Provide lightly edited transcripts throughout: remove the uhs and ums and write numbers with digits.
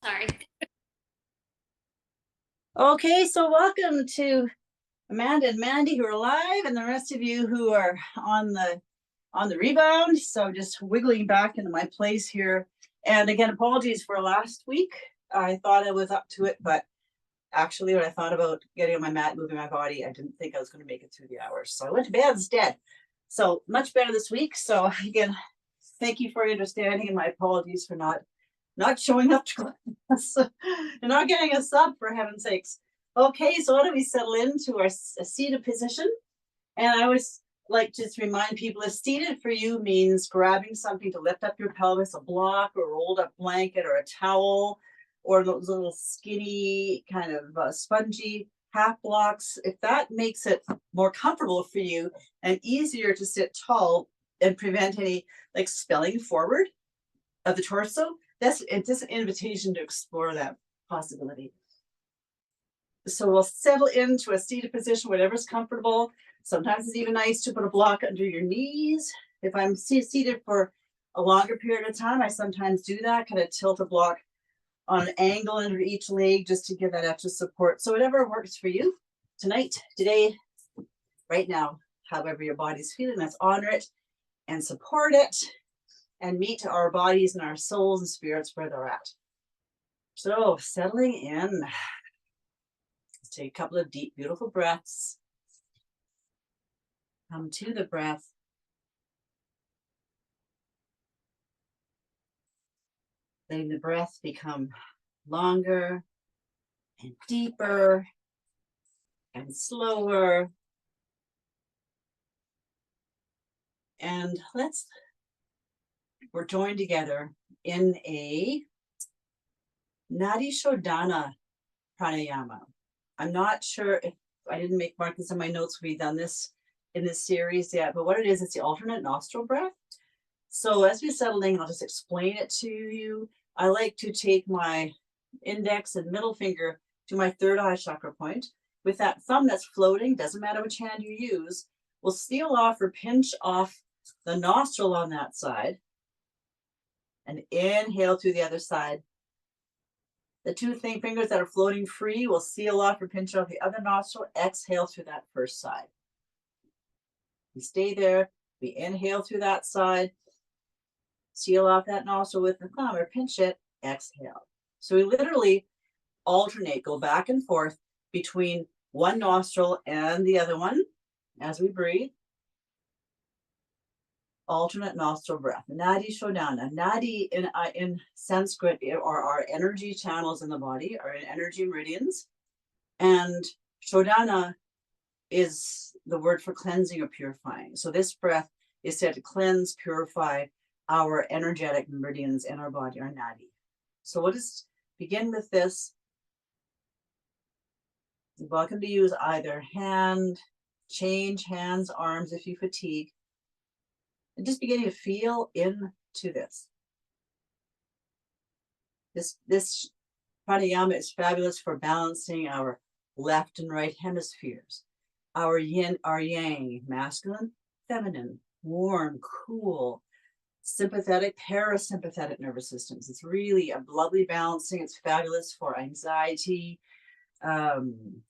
Sorry. Okay, so welcome to Amanda and Mandy who are live, and the rest of you who are on the rebound. So just wiggling back into my place here. And again, apologies for last week. I thought I was up to it, but actually, when I thought about getting on my mat, moving my body, I didn't think I was going to make it through the hours. So I went to bed instead. So much better this week. So again, thank you for your understanding, and my apologies for not showing up to class and not getting a sub, for heaven's sakes. Okay, so why don't we settle into our seated position? And I always like to just remind people, a seated for you means grabbing something to lift up your pelvis, a block or a rolled up blanket or a towel, or those little skinny kind of spongy half blocks. If that makes it more comfortable for you and easier to sit tall and prevent any like spilling forward of the torso, it's just an invitation to explore that possibility. So we'll settle into a seated position, whatever's comfortable. Sometimes it's even nice to put a block under your knees. If I'm seated for a longer period of time, I sometimes do that, kind of tilt a block on an angle under each leg just to give that extra support. So whatever works for you tonight, today, right now, however your body's feeling, let's honor it and support it and meet our bodies and our souls and spirits where they're at. So settling in. Let's take a couple of deep, beautiful breaths. Come to the breath. Letting the breath become longer and deeper and slower. And we're joined together in a Nadi Shodhana pranayama. I'm not sure if I didn't make markings on my notes. We've done this in this series yet, but what it is, it's the alternate nostril breath. So as we settle in, I'll just explain it to you. I like to take my index and middle finger to my third eye chakra point. With that thumb that's floating, doesn't matter which hand you use, we'll seal off or pinch off the nostril on that side and inhale through the other side. The two fingers that are floating free will seal off or pinch off the other nostril, exhale through that first side. We stay there, we inhale through that side, seal off that nostril with the thumb or pinch it, exhale. So we literally alternate, go back and forth between one nostril and the other one as we breathe. Alternate nostril breath. Nadi Shodhana. Nadi in Sanskrit are our energy channels in the body, are energy meridians. And Shodhana is the word for cleansing or purifying. So this breath is said to cleanse, purify our energetic meridians in our body, our nadi. So we'll just begin with this. You're welcome to use either hand, change hands, arms if you fatigue. And just beginning to feel into this. This pranayama is fabulous for balancing our left and right hemispheres, our yin, our yang, masculine, feminine, warm, cool, sympathetic, parasympathetic nervous systems. It's really a lovely balancing. It's fabulous for anxiety,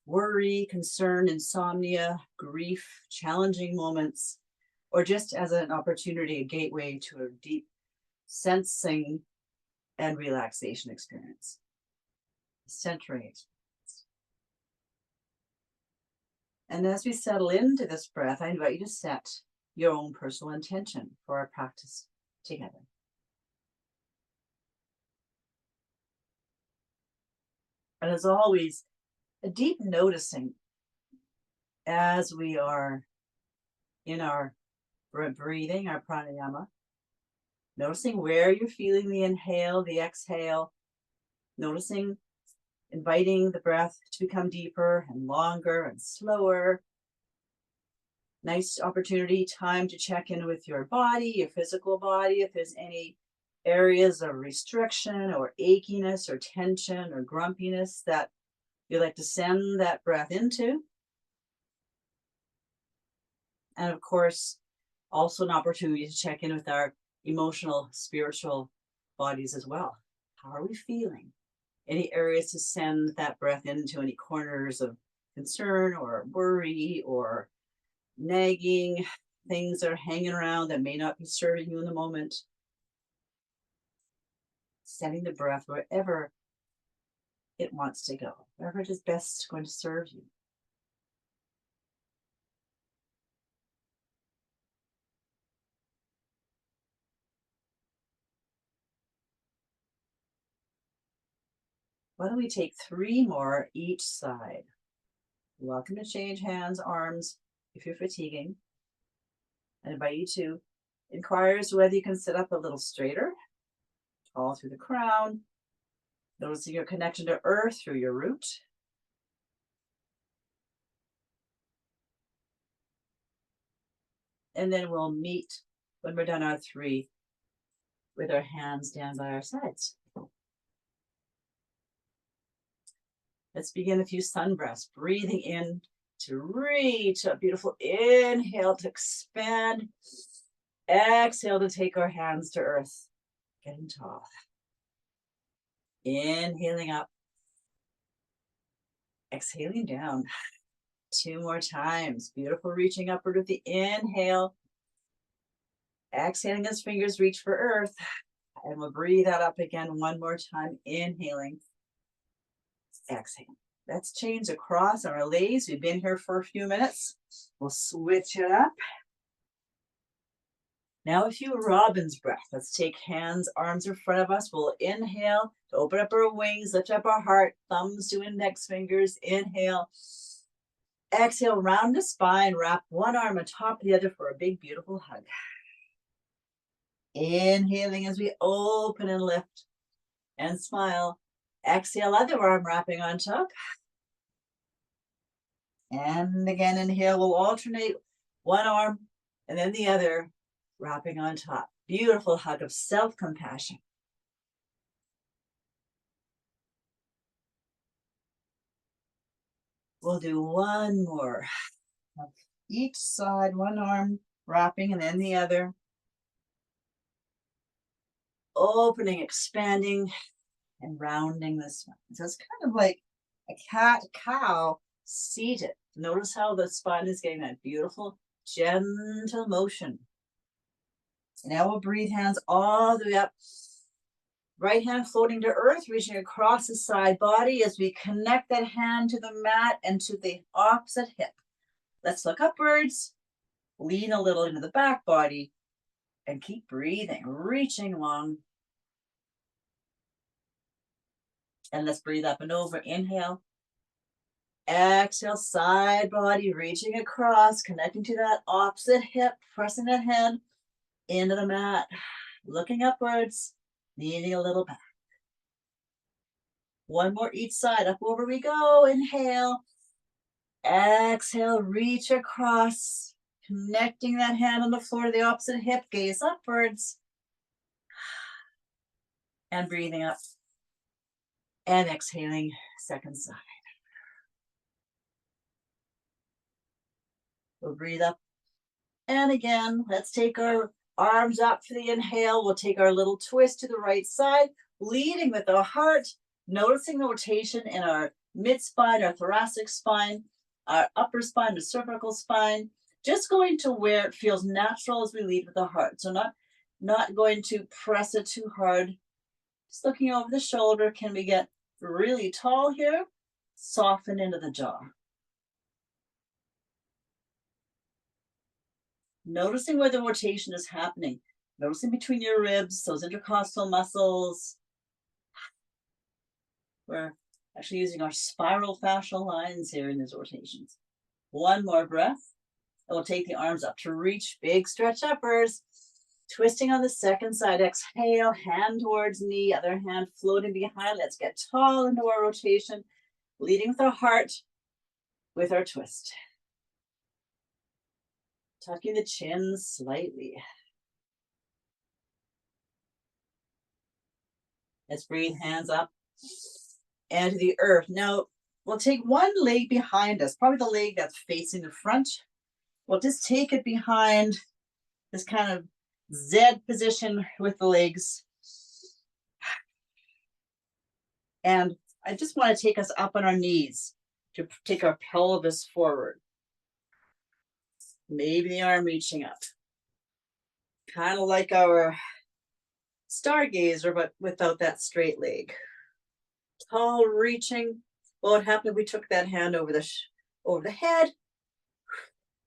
worry, concern, insomnia, grief, challenging moments, or just as an opportunity, a gateway to a deep sensing and relaxation experience. Centering experience. And as we settle into this breath, I invite you to set your own personal intention for our practice together. And as always, a deep noticing as we are in our breathing, our pranayama, noticing where you're feeling the inhale, the exhale, noticing, inviting the breath to become deeper and longer and slower. Nice opportunity, time to check in with your body, your physical body, if there's any areas of restriction or achiness or tension or grumpiness that you like to send that breath into. And of course, also an opportunity to check in with our emotional, spiritual bodies as well. How are we feeling? any areas to send that breath into, any corners of concern or worry or nagging things that are hanging around that may not be serving you in the moment. Sending the breath wherever it wants to go, wherever it is best going to serve you. Why don't we take 3 more each side? You're welcome to change hands, arms, if you're fatiguing. I invite you to inquire as to whether you can sit up a little straighter, tall through the crown, noticing your connection to earth through your root. And then we'll meet when we're done our 3 with our hands down by our sides. Let's begin a few sun breaths, breathing in to reach a beautiful inhale to expand. Exhale to take our hands to earth, getting tall. Inhaling up. Exhaling down. 2 more times. Beautiful, reaching upward with the inhale. Exhaling as fingers reach for earth. And we'll breathe out up again 1 more time. Inhaling. Exhale. Let's change across our legs. We've been here for a few minutes. We'll switch it up. Now a few robin's breath. Let's take hands, arms in front of us. We'll inhale to open up our wings, lift up our heart, thumbs to index fingers. Inhale. Exhale, round the spine, wrap one arm on top of the other for a big, beautiful hug. Inhaling as we open and lift and smile. Exhale, other arm wrapping on top. And again, inhale, we'll alternate one arm and then the other, wrapping on top. Beautiful hug of self-compassion. We'll do 1 more. Each side, 1 arm wrapping and then the other. Opening, expanding, and rounding the spine. So it's kind of like a cat-cow seated. Notice how the spine is getting that beautiful, gentle motion. Now we'll breathe hands all the way up. Right hand floating to earth, reaching across the side body as we connect that hand to the mat and to the opposite hip. Let's look upwards, lean a little into the back body, and keep breathing, reaching long. And let's breathe up and over. Inhale. Exhale, side body, reaching across, connecting to that opposite hip, pressing that hand into the mat, looking upwards, leaning a little back. 1 more each side, up over we go. Inhale. Exhale, reach across, connecting that hand on the floor to the opposite hip, gaze upwards. And breathing up. And exhaling, second side. We'll breathe up. And again, let's take our arms up for the inhale. We'll take our little twist to the right side, leading with our heart, noticing the rotation in our mid-spine, our thoracic spine, our upper spine, the cervical spine, just going to where it feels natural as we lead with the heart. So not going to press it too hard. Just looking over the shoulder. Can we get really tall here? Soften into the jaw. Noticing where the rotation is happening. Noticing between your ribs, those intercostal muscles. We're actually using our spiral fascial lines here in these rotations. 1 more breath. And we'll take the arms up to reach, big stretch upwards. Twisting on the second side. Exhale, hand towards knee, other hand floating behind. Let's get tall into our rotation, leading with our heart, with our twist. Tucking the chin slightly. Let's breathe, hands up and to the earth. Now, we'll take one leg behind us, probably the leg that's facing the front. We'll just take it behind this kind of Z position with the legs. And I just want to take us up on our knees to take our pelvis forward. Maybe the arm reaching up. Kind of like our stargazer, but without that straight leg. Tall reaching. Well, what happened if we took that hand over the head?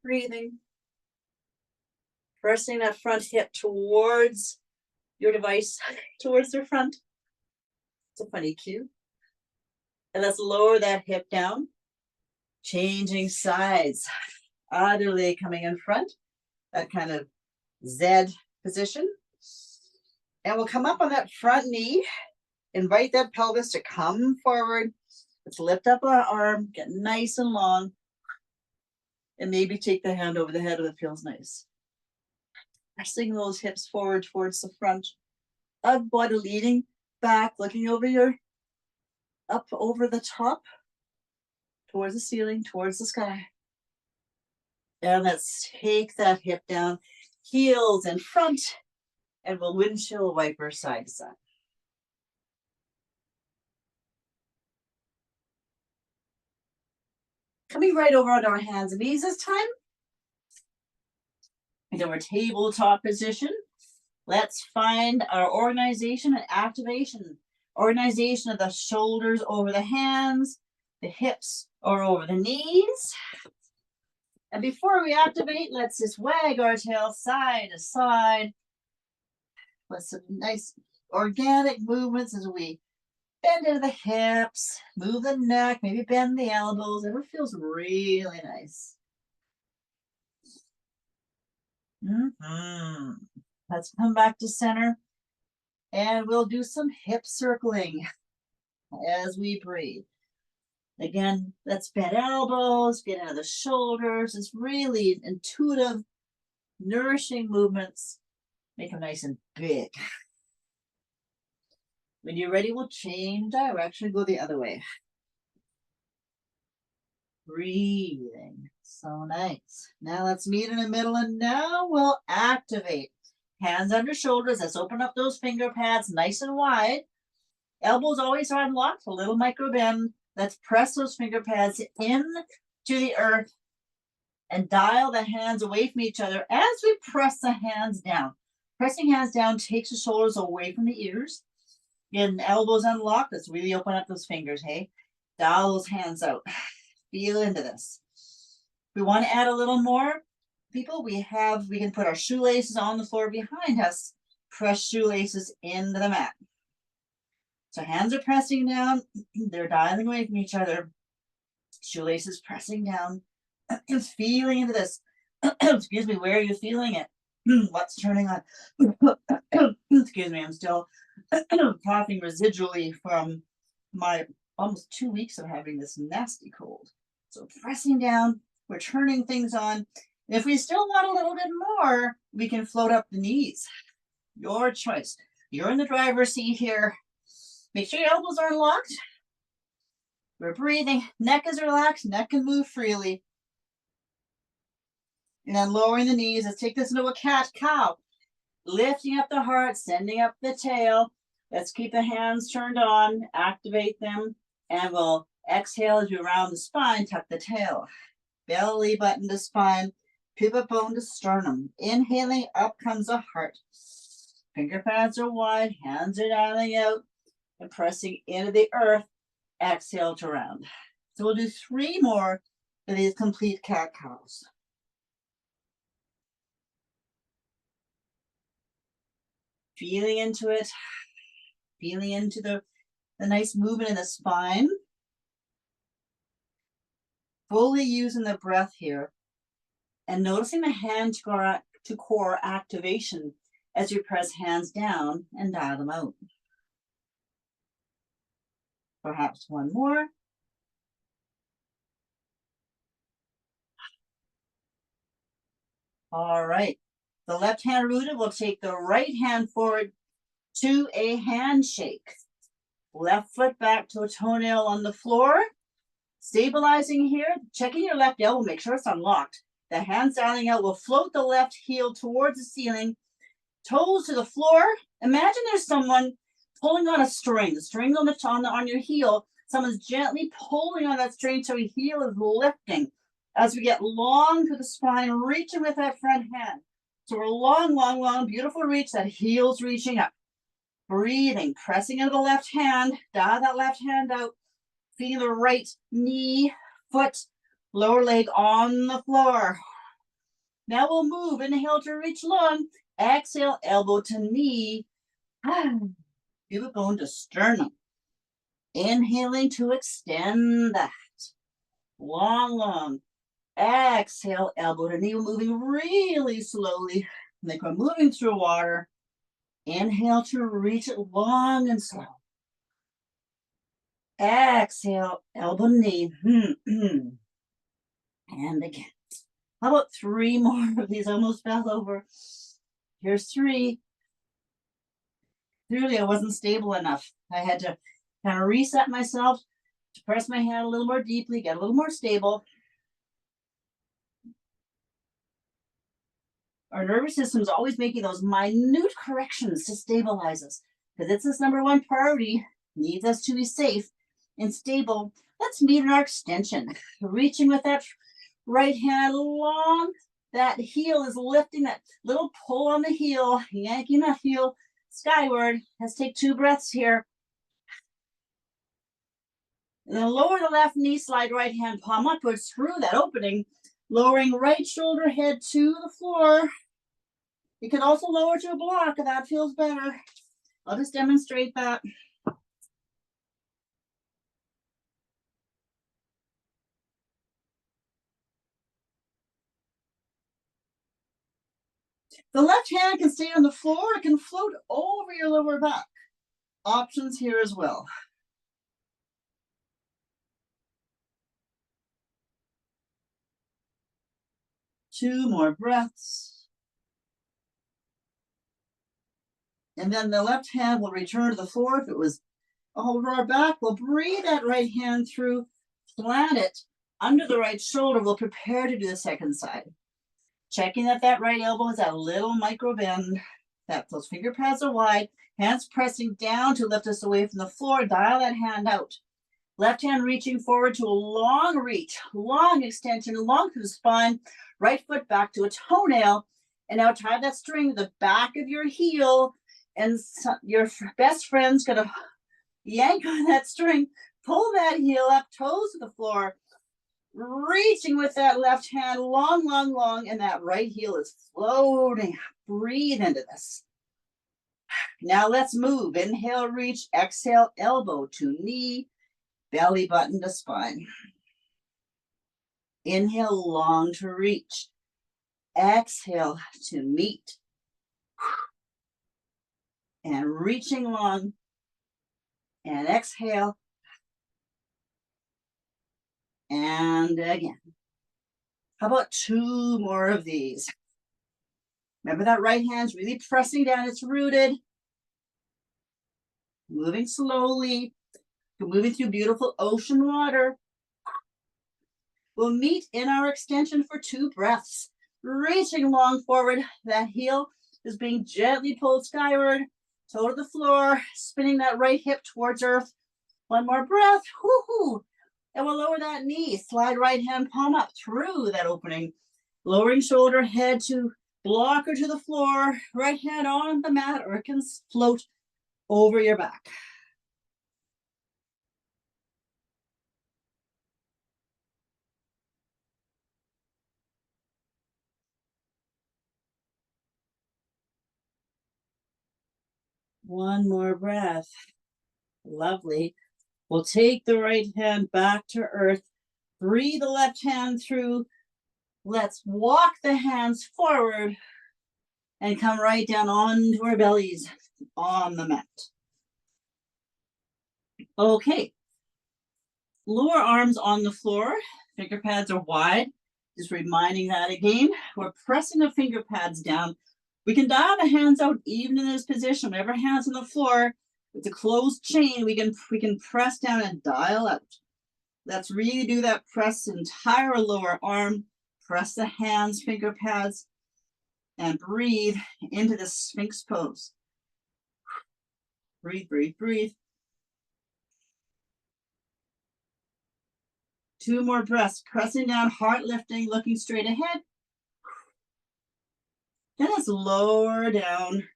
Breathing. Pressing that front hip towards your device, towards the front. It's a funny cue. And let's lower that hip down. Changing sides. Other leg coming in front. That kind of Z position. And we'll come up on that front knee. Invite that pelvis to come forward. Let's lift up our arm, get nice and long. And maybe take the hand over the head if it feels nice. Pressing those hips forward towards the front. Up body leaning back, looking over up over the top, towards the ceiling, towards the sky. And let's take that hip down, heels in front, and we'll windshield wiper side to side. Coming right over on our hands and knees this time. Into our tabletop position. Let's find our organization and activation. Organization of the shoulders over the hands, the hips or over the knees. And before we activate, let's just wag our tail side to side. With some nice organic movements as we bend into the hips, move the neck, maybe bend the elbows. It feels really nice. Let's come back to center. And we'll do some hip circling as we breathe. Again, let's bend elbows, get into the shoulders. It's really intuitive, nourishing movements. Make them nice and big. When you're ready, we'll change direction, go the other way. Breathing. So nice. Now let's meet in the middle, and now we'll activate. Hands under shoulders. Let's open up those finger pads nice and wide. Elbows always are unlocked, a little micro bend. Let's press those finger pads into the earth and dial the hands away from each other as we press the hands down. Pressing hands down takes the shoulders away from the ears. Getting elbows unlocked. Let's really open up those fingers, hey? Dial those hands out. Feel into this. We want to add a little more. People, we can put our shoelaces on the floor behind us. Press shoelaces into the mat. So hands are pressing down. They're dialing away from each other. Shoelaces pressing down. Feeling into this. Excuse me, where are you feeling it? What's turning on? Excuse me, I'm still coughing residually from my almost 2 weeks of having this nasty cold. So pressing down, we're turning things on. If we still want a little bit more, we can float up the knees. Your choice. You're in the driver's seat here. Make sure your elbows are locked. We're breathing. Neck is relaxed. Neck can move freely. And then lowering the knees. Let's take this into a cat-cow. Lifting up the heart, sending up the tail. Let's keep the hands turned on. Activate them. And we'll exhale as we round the spine. Tuck the tail. Belly button to spine. Pivot bone to sternum. Inhaling, up comes the heart. Finger pads are wide, hands are dialing out and pressing into the earth. Exhale to round. So we'll do 3 more of these complete cat-cows. Feeling into it. Feeling into the nice movement in the spine. Fully using the breath here. And noticing the hand to core activation as you press hands down and dial them out. Perhaps 1 more. All right. The left hand rooted will take the right hand forward to a handshake. Left foot back to a toenail on the floor. Stabilizing here. Checking your left elbow. Make sure it's unlocked. The hands dialing out will float the left heel towards the ceiling. Toes to the floor. Imagine there's someone pulling on a string. The string on your heel. Someone's gently pulling on that string so your heel is lifting. As we get long through the spine, reaching with that front hand. So we're long, long, long, beautiful reach. That heel's reaching up. Breathing, pressing into the left hand. Dial that left hand out. Feeling the right knee, foot, lower leg on the floor. Now we'll move. Inhale to reach long. Exhale, elbow to knee. Pubic bone to sternum. Inhaling to extend that. Long, long. Exhale, elbow to knee. We're moving really slowly. Like we're moving through water. Inhale to reach it long and slow. Exhale, elbow to knee. And again. How about 3 more of these? Almost fell over. Here's 3. Clearly, I wasn't stable enough. I had to kind of reset myself to press my hand a little more deeply, get a little more stable. Our nervous system is always making those minute corrections to stabilize us because it's this #1 priority, needs us to be safe and stable. Let's meet in our extension. Reaching with that right hand long. That heel is lifting, that little pull on the heel, yanking that heel skyward. Let's take 2 breaths here. And then lower the left knee, slide right hand palm upwards through that opening, lowering right shoulder head to the floor. You can also lower to a block if that feels better. I'll just demonstrate that. The left hand can stay on the floor. It can float over your lower back. Options here as well. 2 more breaths. And then the left hand will return to the floor. If it was over our back, we'll breathe that right hand through, plant it under the right shoulder. We'll prepare to do the second side. Checking that that right elbow is at a little micro bend, that those finger pads are wide, hands pressing down to lift us away from the floor. Dial that hand out. Left hand reaching forward to a long reach, long extension, long through the spine. Right foot back to a toenail. And now tie that string to the back of your heel. And your best friend's going to yank on that string. Pull that heel up, toes to the floor. Reaching with that left hand, long, long, long. And that right heel is floating. Breathe into this. Now let's move. Inhale, reach. Exhale, elbow to knee. Belly button to spine. Inhale, long to reach. Exhale to meet. And reaching long. And exhale. And again. How about 2 more of these? Remember that right hand's really pressing down. It's rooted. Moving slowly. We're moving through beautiful ocean water. We'll meet in our extension for 2 breaths. Reaching long forward. That heel is being gently pulled skyward. Toe to the floor. Spinning that right hip towards earth. 1 more breath. Woohoo! And we'll lower that knee. Slide right hand palm up through that opening. Lowering shoulder, head to blocker to the floor. Right hand on the mat, or it can float over your back. One more breath. Lovely. We'll take the right hand back to earth. Breathe the left hand through. Let's walk the hands forward and come right down onto our bellies on the mat. Okay. Lower arms on the floor. Finger pads are wide. Just reminding that again. We're pressing the finger pads down. We can dial the hands out even in this position. Whenever hands on the floor, with a closed chain, we can press down and dial out. Let's really do that. Press the entire lower arm. Press the hands, finger pads, and breathe into the Sphinx pose. Breathe, breathe, breathe. 2 more breaths, pressing down, heart lifting, looking straight ahead. Then let's lower down.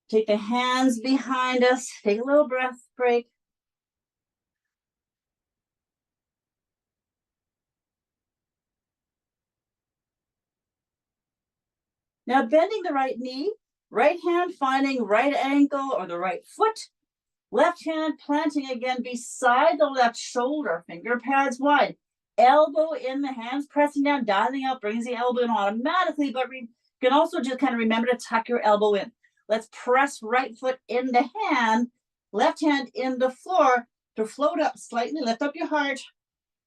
Take the hands behind us. Take a little breath break. Now bending the right knee, right hand finding right ankle or the right foot. Left hand planting again beside the left shoulder, finger pads wide. Elbow in the hands, pressing down, dialing out, brings the elbow in automatically, but you can also just kind of remember to tuck your elbow in. Let's press right foot into hand, left hand in the floor to float up slightly, lift up your heart.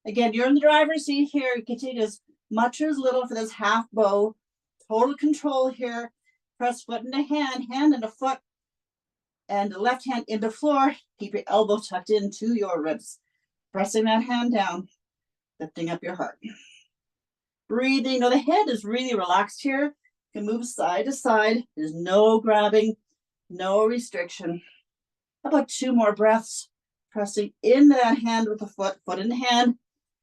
Again, you're in the driver's seat here. You can take as much or as little for this half bow. Total control here. Press foot into hand, hand into foot, and the left hand into floor. Keep your elbow tucked into your ribs. Pressing that hand down, lifting up your heart. Breathing. Now the head is really relaxed here. You can move side to side. There's no grabbing, no restriction. How about 2 more breaths? Pressing into that hand with the foot, foot in hand.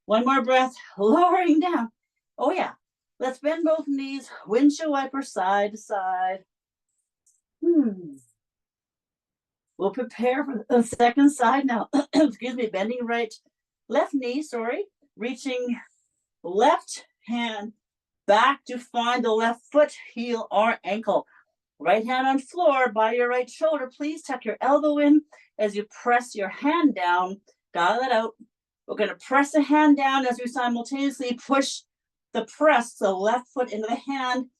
1 more breath, lowering down. Oh yeah. Let's bend both knees, windshield wiper side to side. We'll prepare for the second side now. Excuse me, bending left knee, reaching left hand back to find the left foot, heel, or ankle. Right hand on floor by your right shoulder. Please tuck your elbow in as you press your hand down. Dial it out. We're going to press the hand down as we simultaneously push the press, the left foot into the hand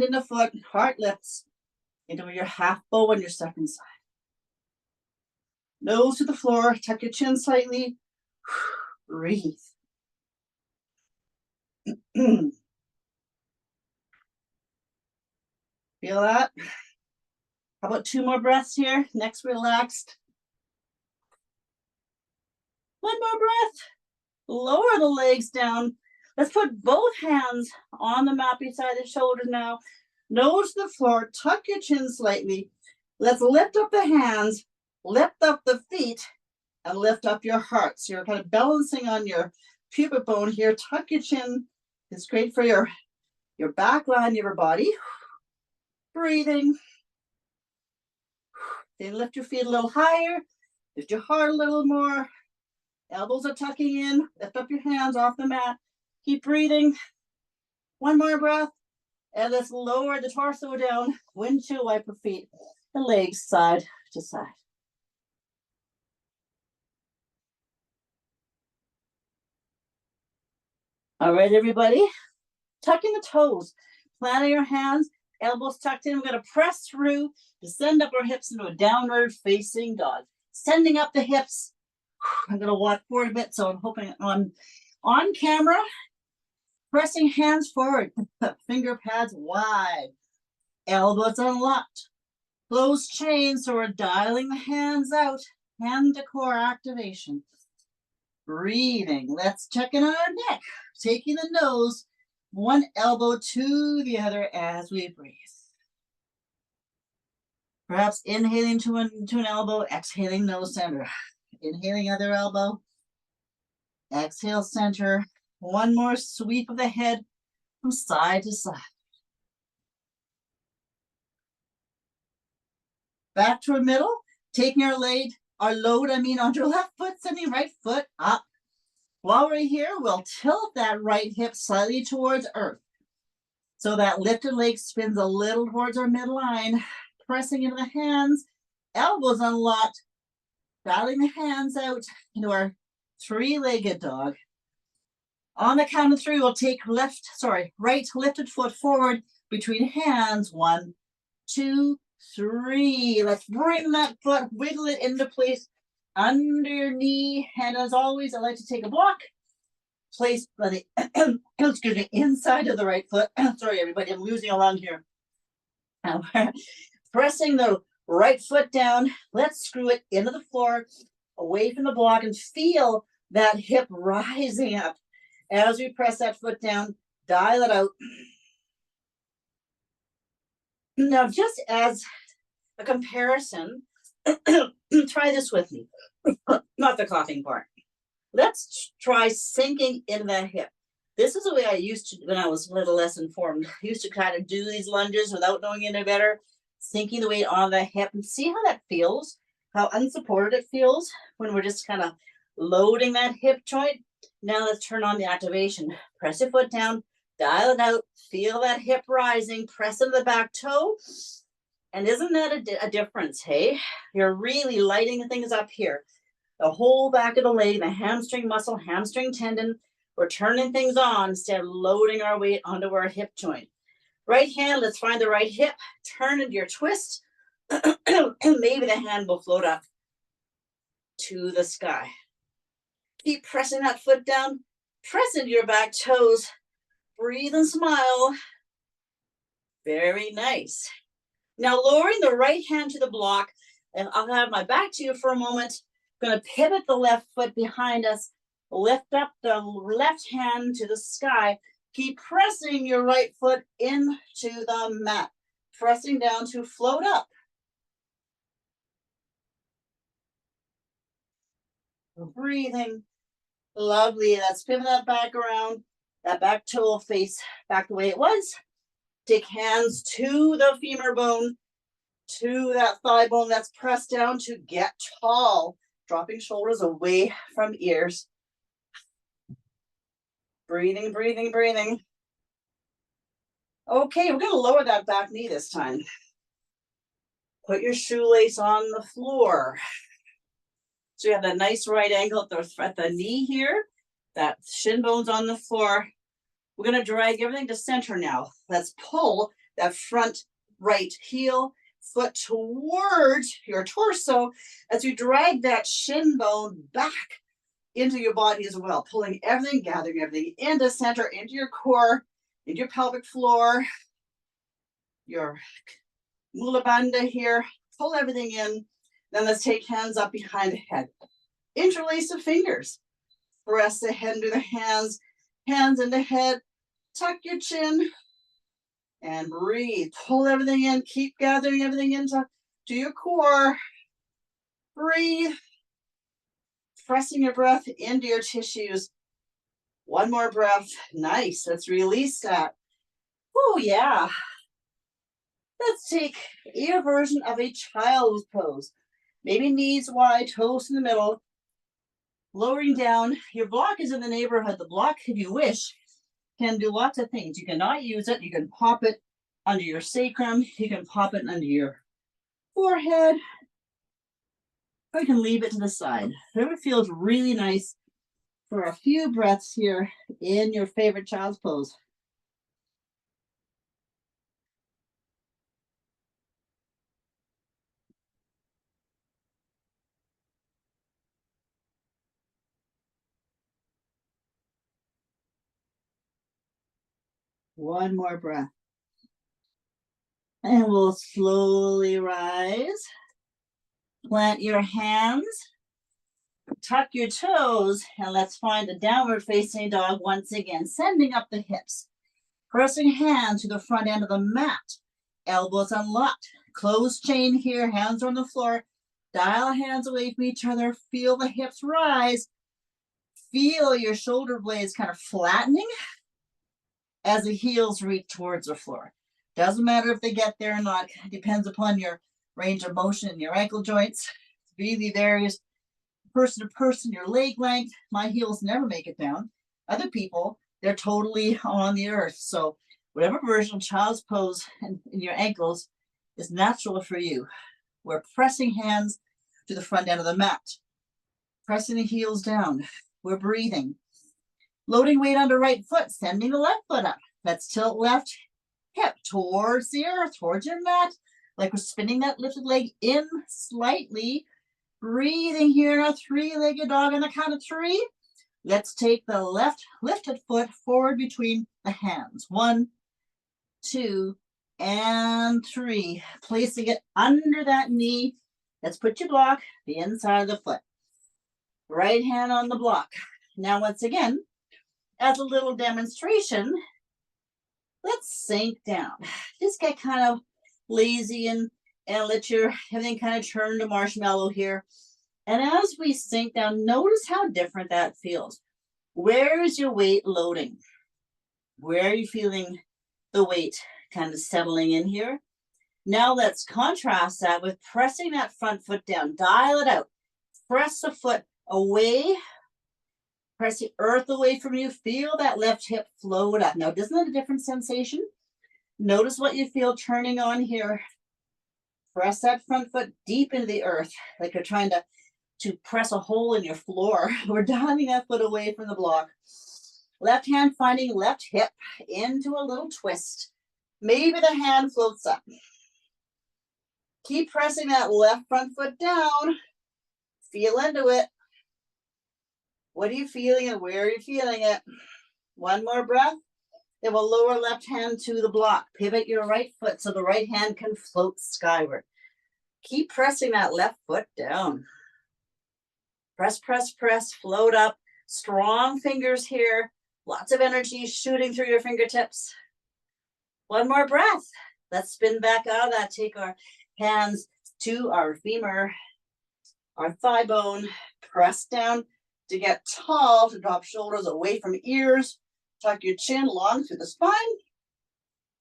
into foot, heart lifts into your half bow on your second side. Nose to the floor, tuck your chin slightly, breathe. Feel that? How about 2 more breaths here? Next, relaxed. 1 more breath. Lower the legs down. Let's put both hands on the mat beside the shoulders now. Nose to the floor, tuck your chin slightly. Let's lift up the hands, lift up the feet, and lift up your heart. So you're kind of balancing on your pubic bone here. Tuck your chin. It's great for your back line of your body. Breathing. Then lift your feet a little higher. Lift your heart a little more. Elbows are tucking in. Lift up your hands off the mat. Keep breathing. 1 more breath. And let's lower the torso down. Windshield wiper feet. The legs side to side. All right, everybody. Tucking the toes. Planting your hands. Elbows tucked in. We're going to press through to send up our hips into a downward facing dog. Sending up the hips. I'm going to walk forward a bit, so I'm hoping on camera. Pressing hands forward, finger pads wide, elbows unlocked, closed chains, so we're dialing the hands out, hand to core activation. Breathing, let's check in on our neck, taking the nose, 1 elbow to the other as we breathe. Perhaps inhaling to an elbow, exhaling nose center. Inhaling other elbow, exhale center. 1 more sweep of the head from side to side. Back toward middle, taking our load on your left foot, sending right foot up. While we're here, we'll tilt that right hip slightly towards earth. So that lifted leg spins a little towards our midline, pressing into the hands, elbows unlocked, dialing the hands out into our 3-legged dog. On the count of 3, we'll take right lifted foot forward between hands. 1, 2, 3. Let's bring that foot, wiggle it into place under your knee. And as always, I like to take a block, place by the excuse me, inside of the right foot. Sorry, everybody, I'm losing along here. Now we're pressing the right foot down. Let's screw it into the floor, away from the block, and feel that hip rising up. As we press that foot down, dial it out. Now, just as a comparison, Try this with me. Not the coughing part. Let's try sinking into that hip. This is the way I used to when I was a little less informed. I used to kind of do these lunges without knowing any better, sinking the weight on the hip, and see how that feels, how unsupported it feels when we're just kind of loading that hip joint. Now let's turn on the activation. Press your foot down, dial it out, feel that hip rising, press into the back toe. And isn't that a difference, hey? You're really lighting things up here. The whole back of the leg, the hamstring muscle, hamstring tendon, we're turning things on instead of loading our weight onto our hip joint. Right hand, let's find the right hip, turn into your twist, and maybe the hand will float up to the sky. Keep pressing that foot down, press into your back toes, breathe and smile. Very nice. Now lowering the right hand to the block, and I'll have my back to you for a moment. I'm going to pivot the left foot behind us, lift up the left hand to the sky. Keep pressing your right foot into the mat, pressing down to float up. Breathing. Lovely. Let's pivot that back around. That back toe will face back the way it was. Take hands to the femur bone, to that thigh bone that's pressed down to get tall. Dropping shoulders away from ears. Breathing, breathing, breathing. Okay, we're going to lower that back knee this time. Put your shoelace on the floor. So you have that nice right angle at the knee here. That shin bone's on the floor. We're going to drag everything to center now. Let's pull that front right heel, foot towards your torso as you drag that shin bone back into your body as well, pulling everything, gathering everything into center, into your core, into your pelvic floor, your mula bandha here. Pull everything in. Then let's take hands up behind the head. Interlace the fingers. Press the head into the hands, hands into head. Tuck your chin and breathe. Pull everything in. Keep gathering everything into your core. Breathe. Pressing your breath into your tissues. One more breath. Nice. Let's release that. Oh, yeah. Let's take your version of a child's pose. Maybe knees wide, toes in the middle. Lowering down. Your block is in the neighborhood. The block, if you wish, can do lots of things. You cannot use it. You can pop it under your sacrum. You can pop it under your forehead. Or you can leave it to the side. Whatever feels really nice for a few breaths here in your favorite child's pose. One more breath. And we'll slowly rise. Plant your hands. Tuck your toes. And let's find a downward facing dog once again. Sending up the hips. Pressing hands to the front end of the mat. Elbows unlocked. Closed chain here. Hands on the floor. Dial hands away from each other. Feel the hips rise. Feel your shoulder blades kind of flattening as the heels reach towards the floor. Doesn't matter if they get there or not. It depends upon your range of motion in your ankle joints. It really varies person to person, your leg length. My heels never make it down. Other people, they're totally on the earth. So whatever version of child's pose in your ankles is natural for you. We're pressing hands to the front end of the mat. Pressing the heels down. We're breathing. Loading weight on the right foot, sending the left foot up. Let's tilt left hip towards the earth, towards your mat, like we're spinning that lifted leg in slightly. Breathing here in our three-legged dog on the count of three. Let's take the left lifted foot forward between the hands. 1, 2, and 3. Placing it under that knee. Let's put your block the inside of the foot. Right hand on the block. Now, once again, as a little demonstration, let's sink down. Just get kind of lazy and and let your everything kind of turn to marshmallow here. And as we sink down, notice how different that feels. Where is your weight loading? Where are you feeling the weight kind of settling in here? Now let's contrast that with pressing that front foot down. Dial it out. Press the foot away. Press the earth away from you. Feel that left hip float up. Now, isn't that a different sensation? Notice what you feel turning on here. Press that front foot deep into the earth, like you're trying to press a hole in your floor. We're dialing that foot away from the block. Left hand finding left hip into a little twist. Maybe the hand floats up. Keep pressing that left front foot down. Feel into it. What are you feeling and where are you feeling it? One more breath. Then we'll lower left hand to the block. Pivot your right foot so the right hand can float skyward. Keep pressing that left foot down. Press, press, press, float up. Strong fingers here. Lots of energy shooting through your fingertips. One more breath. Let's spin back out of that. Take our hands to our femur, our thigh bone. Press down to get tall, to drop shoulders away from ears. Tuck your chin long through the spine.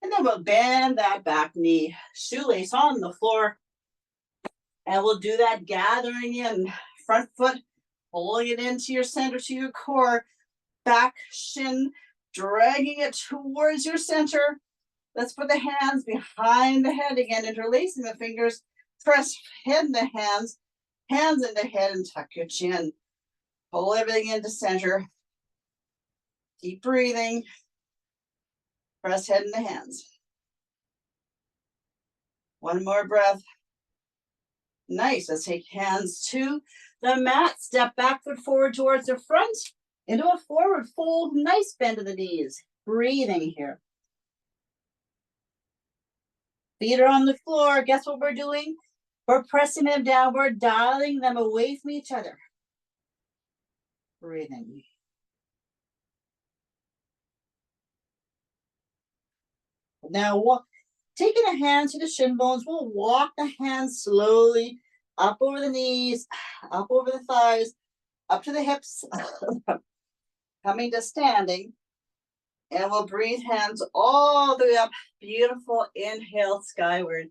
And then we'll bend that back knee. Shoelace on the floor. And we'll do that gathering in. Front foot, pulling it into your center, to your core. Back shin, dragging it towards your center. Let's put the hands behind the head again, interlacing the fingers. Press head into hands, hands into head, and tuck your chin. Pull everything into center. Keep breathing. Press head into hands. One more breath. Nice. Let's take hands to the mat. Step back foot forward towards the front. Into a forward fold. Nice bend of the knees. Breathing here. Feet are on the floor. Guess what we're doing? We're pressing them down. We're dialing them away from each other. Breathing. Now, taking a hand to the shin bones, we'll walk the hands slowly up over the knees, up over the thighs, up to the hips, coming to standing. And we'll breathe hands all the way up. Beautiful. Inhale skyward.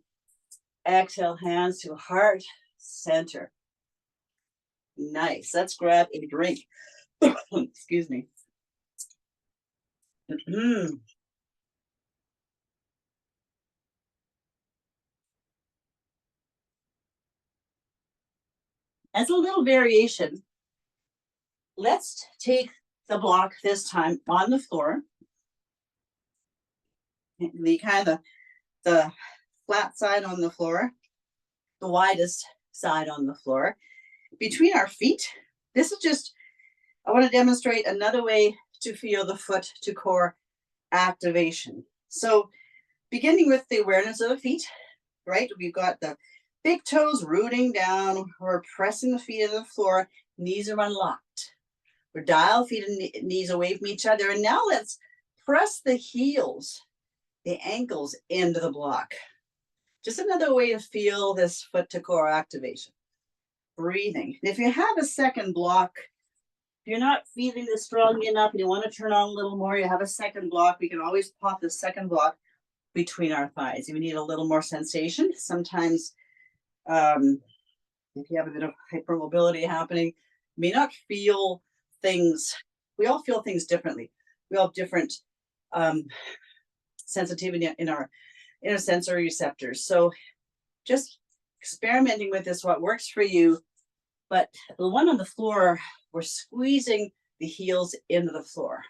Exhale, hands to heart center. Nice. Let's grab a drink. Excuse me. As a little variation, let's take the block this time on the floor. The kind of the flat side on the floor, the widest side on the floor, between our feet. This is just, I want to demonstrate another way to feel the foot to core activation. So beginning with the awareness of the feet, right? We've got the big toes rooting down. We're pressing the feet into the floor. Knees are unlocked. We're dial feet and knees away from each other. And now let's press the heels, the ankles into the block. Just another way to feel this foot to core activation. Breathing. If you have a second block, if you're not feeling this strong enough and you want to turn on a little more, you have a second block, we can always pop the second block between our thighs. If you need a little more sensation, sometimes if you have a bit of hypermobility happening, you may not feel things. We all feel things differently. We all have different sensitivity in our sensory receptors. So just experimenting with this, what works for you. But the one on the floor, we're squeezing the heels into the floor.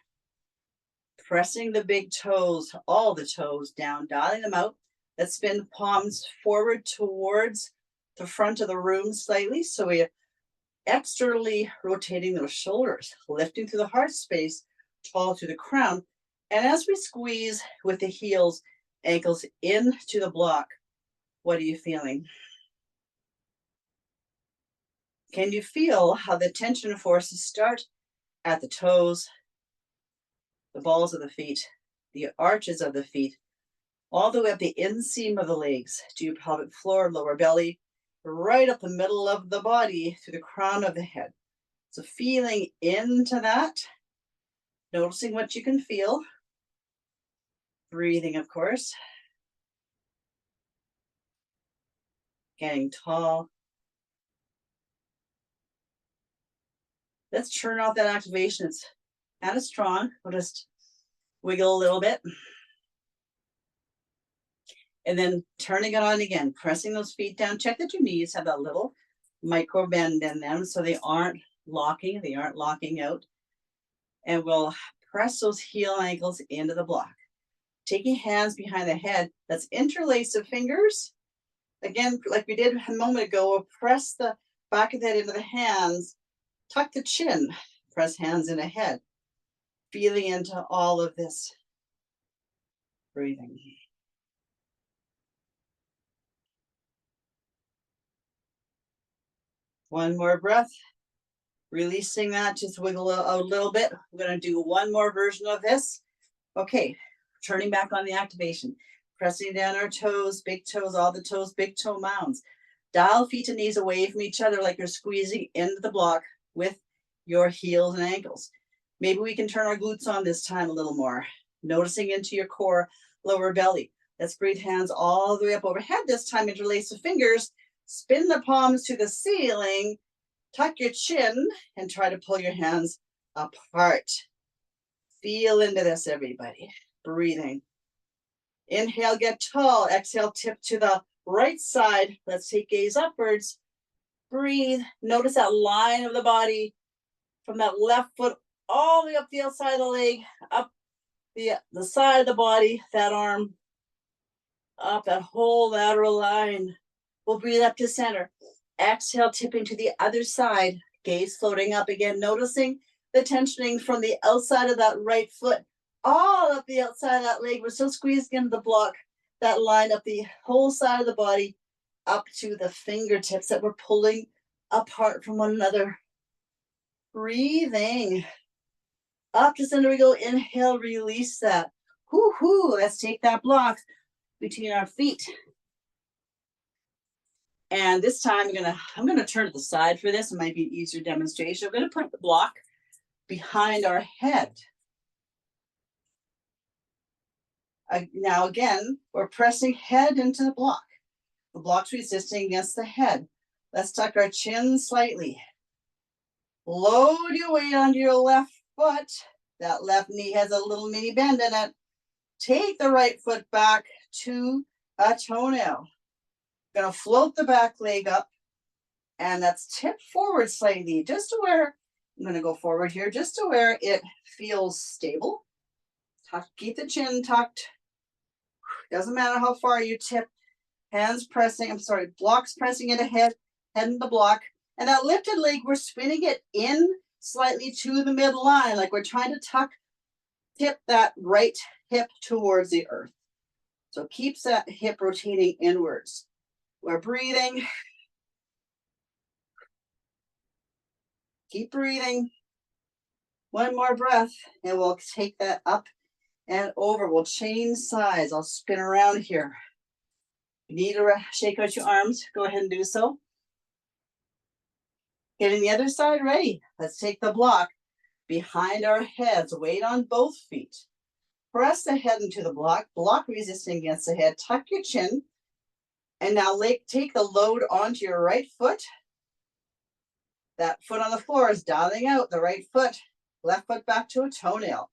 Pressing the big toes, all the toes down, dialing them out. Let's spin the palms forward towards the front of the room slightly. So we're externally rotating those shoulders, lifting through the heart space, tall through the crown. And as we squeeze with the heels, ankles into the block, what are you feeling? Can you feel how the tension forces start at the toes, the balls of the feet, the arches of the feet, all the way up the inseam of the legs to your pelvic floor, lower belly, right up the middle of the body to the crown of the head. So feeling into that, noticing what you can feel, breathing, of course, getting tall. Let's turn off that activation. It's kind of strong. We'll just wiggle a little bit. And then turning it on again, pressing those feet down. Check that your knees have that little micro bend in them so they aren't locking out. And we'll press those heel ankles into the block. Taking hands behind the head, let's interlace the fingers. Again, like we did a moment ago, we'll press the back of the head into the hands, tuck the chin, press hands in the head, feeling into all of this breathing. One more breath. Releasing that, just wiggle a little bit. We're going to do one more version of this. Okay, turning back on the activation. Pressing down our toes, big toes, all the toes, big toe mounds. Dial feet and knees away from each other like you're squeezing into the block with your heels and ankles. Maybe we can turn our glutes on this time a little more. Noticing into your core, lower belly. Let's breathe hands all the way up overhead this time. Interlace the fingers. Spin the palms to the ceiling. Tuck your chin and try to pull your hands apart. Feel into this, everybody. Breathing. Inhale, get tall. Exhale, tip to the right side. Let's take gaze upwards. Breathe. Notice that line of the body from that left foot all the way up the outside of the leg, up the side of the body, that arm, up that whole lateral line. We'll breathe up to center. Exhale, tipping to the other side. Gaze floating up again, noticing the tensioning from the outside of that right foot, all up the outside of that leg. We're still squeezing into the block, that line up the whole side of the body, up to the fingertips that we're pulling apart from one another. Breathing. Up to center we go. Inhale, release that. Whoo-hoo. Let's take that block between our feet. And this time I'm gonna turn to the side for this. It might be an easier demonstration. I'm gonna put the block behind our head. Now again, we're pressing head into the block. The block's resisting against the head. Let's tuck our chin slightly. Load your weight onto your left foot. That left knee has a little mini bend in it. Take the right foot back to a toenail. Gonna float the back leg up, and that's tip forward slightly, just to where, I'm gonna go forward here, just to where it feels stable. Keep the chin tucked. Doesn't matter how far you tip. Blocks pressing into head in the block. And that lifted leg, we're spinning it in slightly to the midline, like we're trying to tip that right hip towards the earth. So keeps that hip rotating inwards. We're breathing. Keep breathing. One more breath, and we'll take that up and over. We'll change sides. I'll spin around here. If you need to shake out your arms, go ahead and do so. Getting the other side ready. Let's take the block behind our heads. Weight on both feet. Press the head into the block. Block resisting against the head. Tuck your chin. And now take the load onto your right foot. That foot on the floor is dialing out the right foot. Left foot back to a toenail.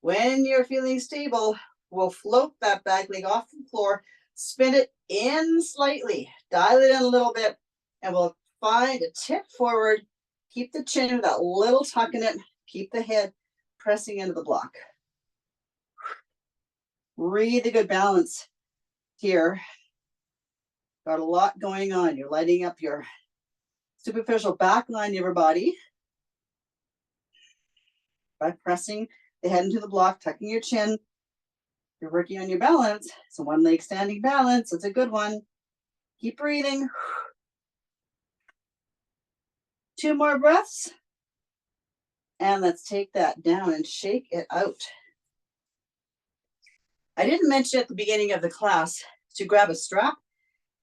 When you're feeling stable, we'll float that back leg off the floor. Spin it in slightly. Dial it in a little bit. And we'll find a tip forward. Keep the chin with that little tuck in it. Keep the head pressing into the block. Really good balance here. Got a lot going on. You're lighting up your superficial back line of your body by pressing the head into the block, tucking your chin. You're working on your balance. So one leg standing balance. It's a good one. Keep breathing. 2 more breaths. And let's take that down and shake it out. I didn't mention at the beginning of the class to grab a strap.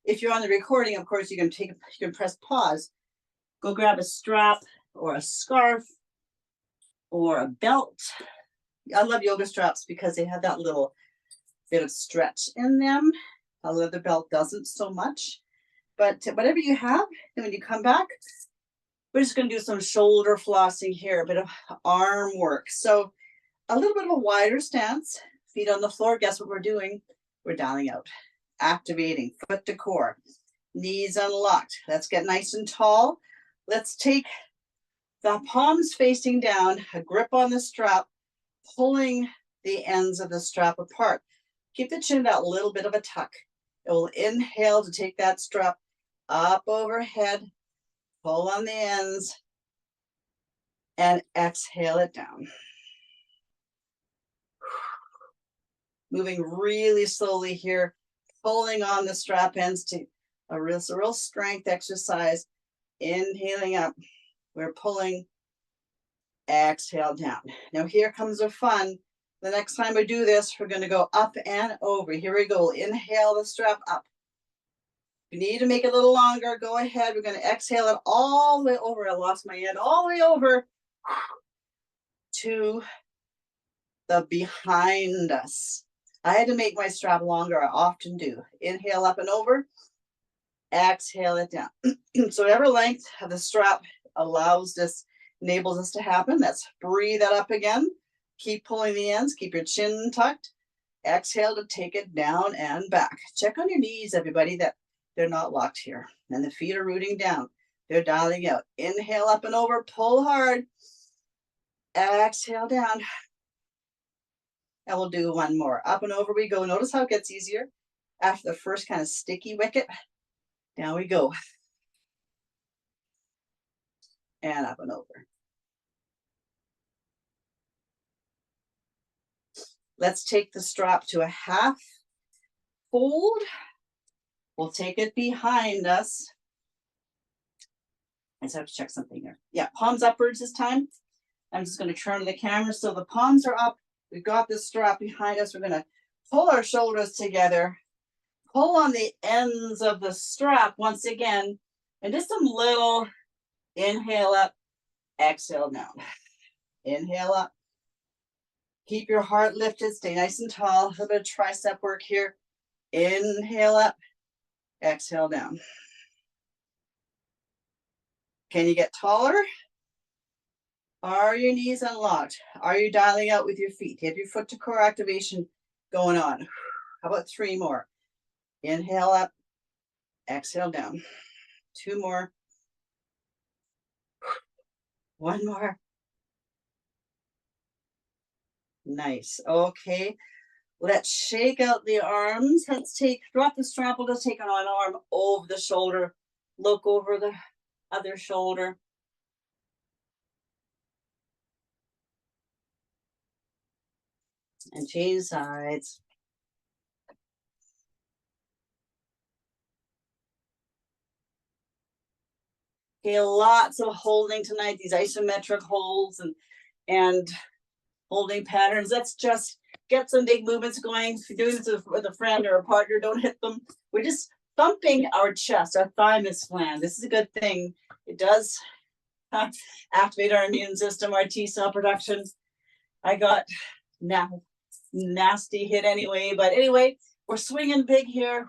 If you're on the recording, of course, you can press pause. Go grab a strap or a scarf or a belt. I love yoga straps because they have that little bit of stretch in them. A leather belt doesn't so much. But whatever you have, and when you come back, we're just going to do some shoulder flossing here, a bit of arm work. So a little bit of a wider stance, feet on the floor. Guess what we're doing? We're dialing out, activating foot to core, knees unlocked. Let's get nice and tall. Let's take the palms facing down, a grip on the strap, pulling the ends of the strap apart. Keep the chin out, a little bit of a tuck. It will inhale to take that strap up overhead, pull on the ends, and exhale it down. Moving really slowly here, pulling on the strap ends to a real strength exercise. Inhaling up, we're pulling, exhale down. Now here comes the fun. The next time we do this, we're going to go up and over. Here we go. Inhale the strap up. If you need to make it a little longer, go ahead. We're going to exhale it all the way over. I lost my hand. All the way over to the behind us. I had to make my strap longer. I often do. Inhale up and over. Exhale it down. So whatever length of the strap allows this, enables us to happen. Let's breathe that up again. Keep pulling the ends. Keep your chin tucked. Exhale to take it down and back. Check on your knees, everybody, that they're not locked here. And the feet are rooting down. They're dialing out. Inhale up and over. Pull hard. Exhale down. And we'll do one more. Up and over we go. Notice how it gets easier after the first kind of sticky wicket. Down we go. And up and over. Let's take the strap to a half fold. We'll take it behind us. I just have to check something here. Yeah, palms upwards this time. I'm just going to turn the camera so the palms are up. We've got this strap behind us. We're going to pull our shoulders together. Pull on the ends of the strap once again. And just some little inhale up, exhale down. Inhale up. Keep your heart lifted. Stay nice and tall. A little bit of tricep work here. Inhale up, exhale down. Can you get taller? Are your knees unlocked? Are you dialing out with your feet? You have your foot to core activation going on. How about 3 more? Inhale up, exhale down. 2 more. 1 more. Nice. Okay. Let's shake out the arms. Let's drop the strap. We'll just take an arm over the shoulder. Look over the other shoulder. And change sides. Okay, lots of holding tonight, these isometric holds and holding patterns. Let's just get some big movements going. If you're doing this with a friend or a partner, don't hit them. We're just thumping our chest, our thymus gland. This is a good thing. It does activate our immune system, our T cell production. I got now nasty hit anyway, but anyway, we're swinging big here,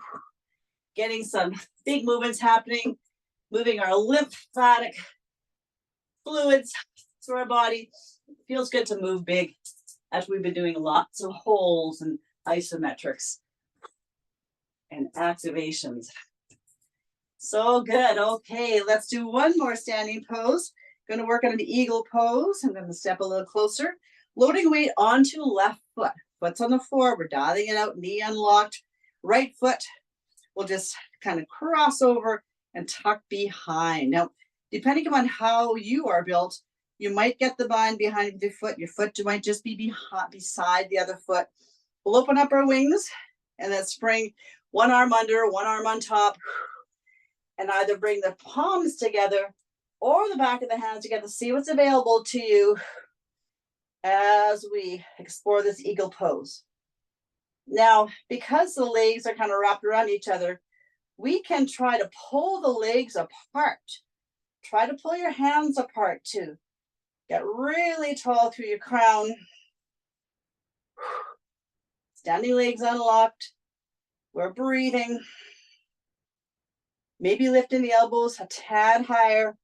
getting some big movements happening, moving our lymphatic fluids through our body. It feels good to move big as we've been doing lots of holds and isometrics and activations. So good. Okay, let's do one more standing pose. Going to work on an eagle pose. I'm going to step a little closer. Loading weight onto left foot. Foot's on the floor. We're dialing it out. Knee unlocked. Right foot. We'll just kind of cross over and tuck behind. Now, depending on how you are built, you might get the bind behind with your foot. Your foot might just be beside the other foot. We'll open up our wings and then spring one arm under, one arm on top, and either bring the palms together or the back of the hands together. See what's available to you as we explore this eagle pose. Now, because the legs are kind of wrapped around each other, we can try to pull the legs apart. Try to pull your hands apart too. Get really tall through your crown. Standing legs unlocked. We're breathing. Maybe lifting the elbows a tad higher.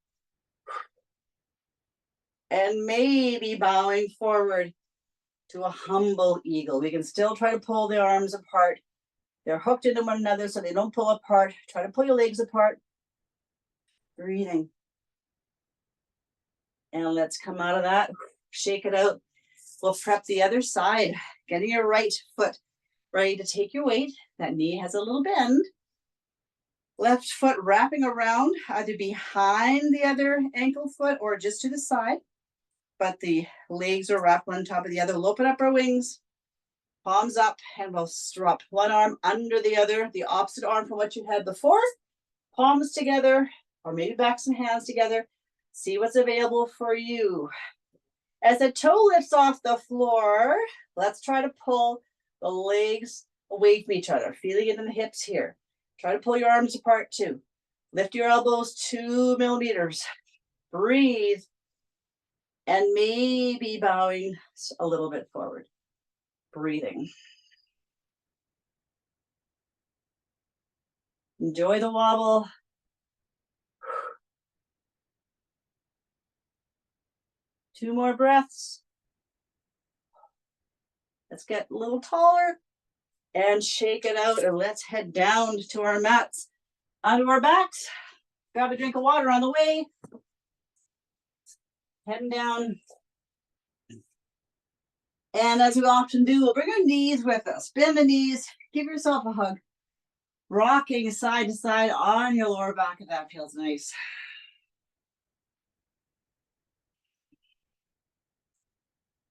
And maybe bowing forward to a humble eagle. We can still try to pull the arms apart. They're hooked into one another so they don't pull apart. Try to pull your legs apart. Breathing. And let's come out of that. Shake it out. We'll prep the other side. Getting your right foot ready to take your weight. That knee has a little bend. Left foot wrapping around, either behind the other ankle foot or just to the side. But the legs are wrapped one on top of the other. We'll open up our wings. Palms up, and we'll drop one arm under the other, the opposite arm from what you had before. Palms together, or maybe backs and hands together. See what's available for you. As the toe lifts off the floor, let's try to pull the legs away from each other, feeling it in the hips here. Try to pull your arms apart too. Lift your elbows 2 millimeters. Breathe. And maybe bowing a little bit forward. Breathing. Enjoy the wobble. Two more breaths. Let's get a little taller and shake it out, and let's head down to our mats onto our backs. Grab a drink of water on the way. Heading down. And as we often do, we'll bring our knees with us. Bend the knees, give yourself a hug. Rocking side to side on your lower back, if that feels nice.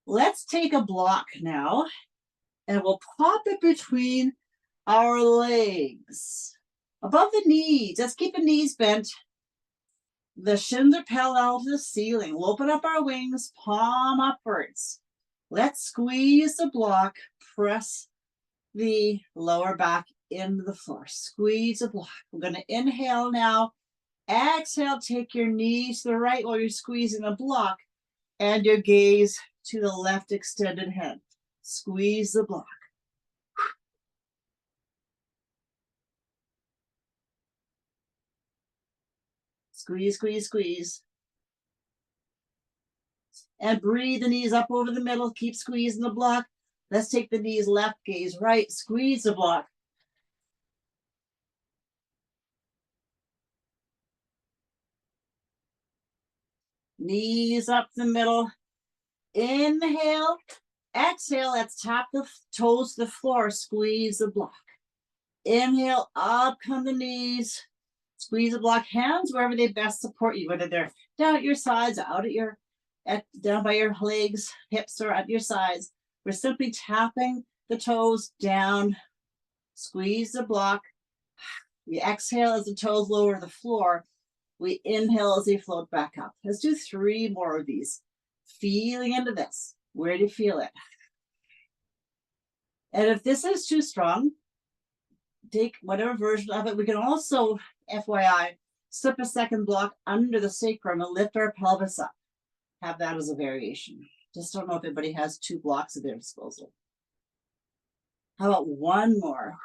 Let's take a block now, and we'll pop it between our legs. Above the knees, let's keep the knees bent. The shins are parallel to the ceiling. We'll open up our wings, palm upwards. Let's squeeze the block, press the lower back into the floor. Squeeze the block. We're going to inhale now. Exhale, take your knees to the right while you're squeezing the block, and your gaze to the left extended hand. Squeeze the block. Squeeze, squeeze, squeeze. And breathe the knees up over the middle. Keep squeezing the block. Let's take the knees left, gaze right. Squeeze the block. Knees up the middle. Inhale. Exhale. Let's tap the toes to the floor. Squeeze the block. Inhale. Up come the knees. Squeeze the block. Hands wherever they best support you, whether they're down at your sides, out at your, down by your legs, hips, or at your sides. We're simply tapping the toes down. Squeeze the block. We exhale as the toes lower the floor. We inhale as they float back up. Let's do 3 more of these. Feeling into this. Where do you feel it? And if this is too strong, take whatever version of it. We can also, FYI, slip a second block under the sacrum and lift our pelvis up. Have that as a variation. Just don't know if anybody has 2 blocks at their disposal. How about 1 more?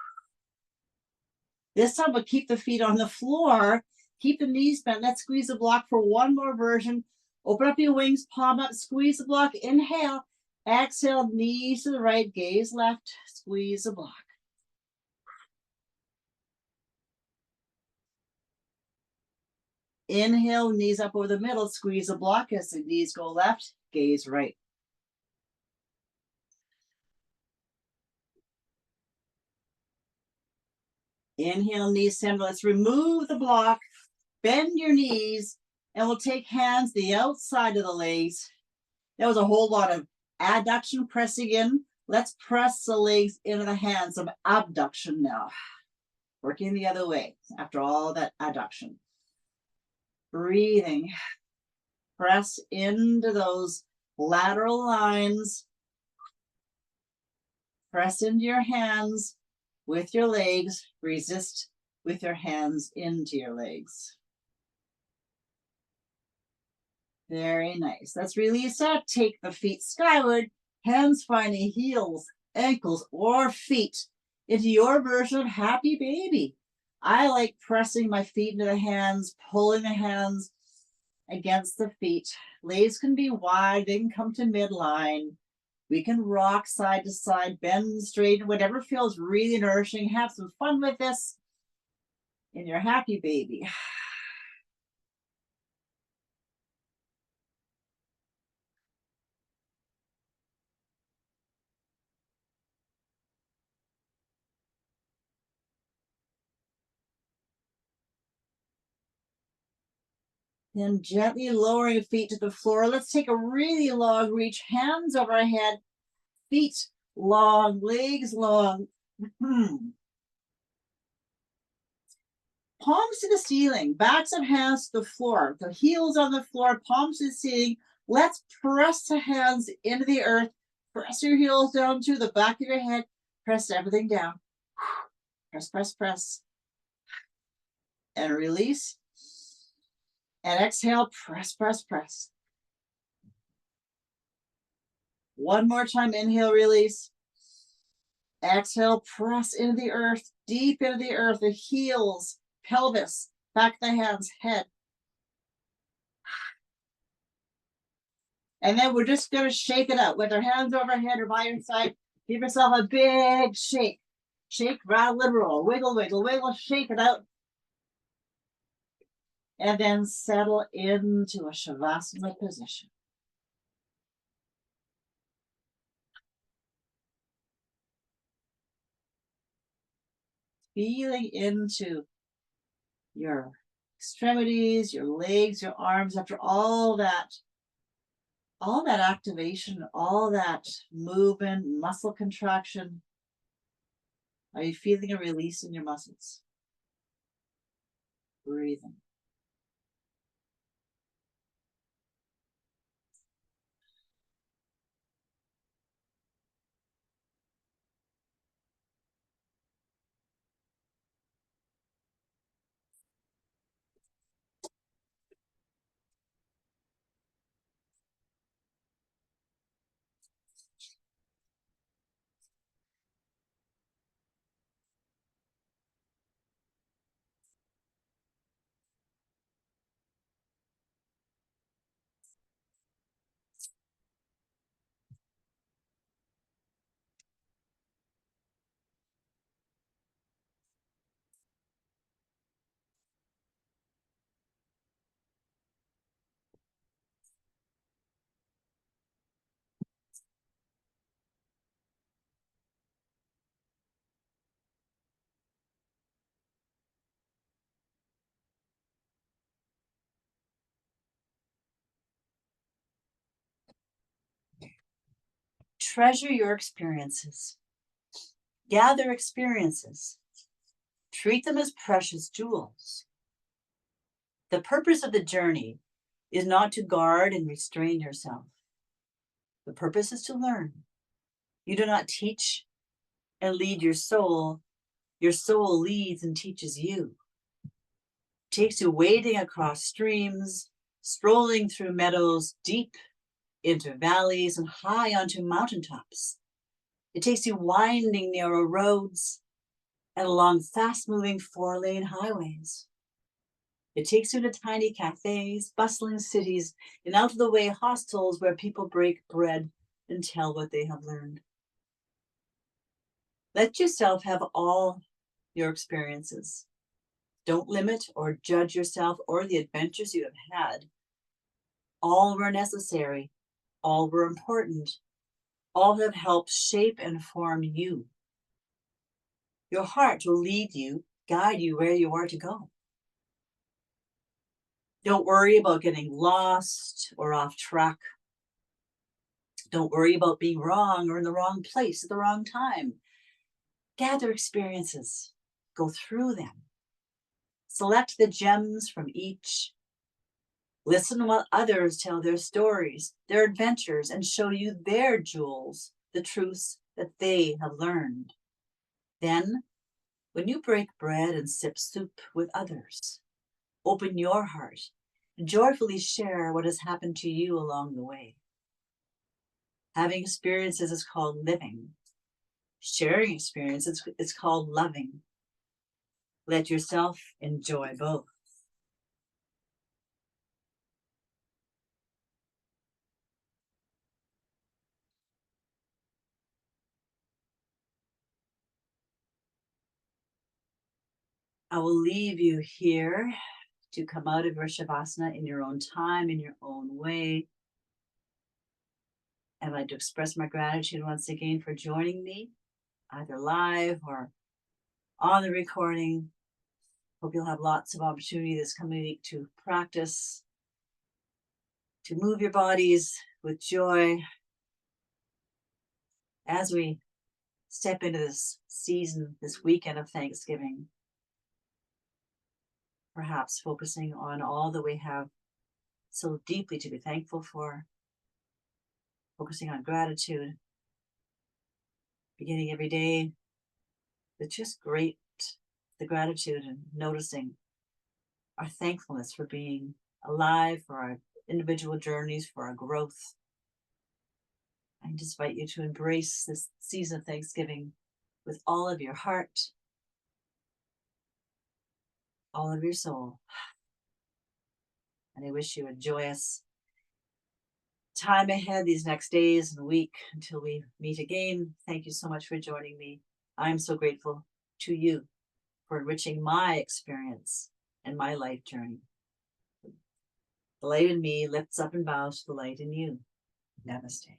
This time we'll keep the feet on the floor. Keep the knees bent. Let's squeeze the block for 1 more version. Open up your wings, palm up, squeeze the block. Inhale. Exhale, knees to the right, gaze left. Squeeze the block. Inhale, knees up over the middle. Squeeze the block as the knees go left, gaze right. Inhale, knees center. Let's remove the block. Bend your knees, and we'll take hands the outside of the legs. That was a whole lot of adduction pressing in. Let's press the legs into the hands of abduction now. Working the other way after all that adduction. Breathing. Press into those lateral lines. Press into your hands with your legs. Resist with your hands into your legs. Very nice. Let's release that. Take the feet skyward, hands finding heels, ankles, or feet into your version of happy baby. I like pressing my feet into the hands, pulling the hands against the feet. Legs can be wide, they can come to midline. We can rock side to side, bend, straighten, whatever feels really nourishing. Have some fun with this in your happy baby. Then gently lowering feet to the floor. Let's take a really long reach, hands overhead, feet long, legs long. Palms to the ceiling, backs of hands to the floor, the heels on the floor, palms to the ceiling. Let's press the hands into the earth. Press your heels down to the back of your head. Press everything down. Press, press, press. And release. And exhale, press, press, press. One more time, inhale, release. Exhale, press into the earth, deep into the earth, the heels, pelvis, back of the hands, head. And then we're just going to shake it out with our hands overhead or by your side. Give yourself a big shake. Shake, rattle, and roll. Wiggle, wiggle, wiggle, shake it out. And then settle into a Shavasana position. Feeling into your extremities, your legs, your arms, after all that activation, all that movement, muscle contraction. Are you feeling a release in your muscles? Breathing. Treasure your experiences. Gather experiences. Treat them as precious jewels. The purpose of the journey is not to guard and restrain yourself. The purpose is to learn. You do not teach and lead your soul. Your soul leads and teaches you. It takes you wading across streams, strolling through meadows, deep into valleys and high onto mountaintops. It takes you winding narrow roads and along fast-moving four-lane highways. It takes you to tiny cafes, bustling cities, and out-of-the-way hostels where people break bread and tell what they have learned. Let yourself have all your experiences. Don't limit or judge yourself or the adventures you have had. All were necessary. All were important. All have helped shape and form you. Your heart will lead you, guide you where you are to go. Don't worry about getting lost or off track. Don't worry about being wrong or in the wrong place at the wrong time. Gather experiences. Go through them. Select the gems from each. Listen while others tell their stories, their adventures, and show you their jewels, the truths that they have learned. Then, when you break bread and sip soup with others, open your heart and joyfully share what has happened to you along the way. Having experiences is called living. Sharing experiences is called loving. Let yourself enjoy both. I will leave you here to come out of your Shavasana in your own time, in your own way. I'd like to express my gratitude once again for joining me, either live or on the recording. Hope you'll have lots of opportunity this coming week to practice, to move your bodies with joy as we step into this season, this weekend of Thanksgiving. Perhaps focusing on all that we have so deeply to be thankful for, focusing on gratitude, beginning every day with just the gratitude and noticing our thankfulness for being alive, for our individual journeys, for our growth. I just invite you to embrace this season of Thanksgiving with all of your heart, all of your soul. And I wish you a joyous time ahead these next days and week until we meet again. Thank you so much for joining me. I'm so grateful to you for enriching my experience and my life journey. The light in me lifts up and bows to the light in you. Namaste.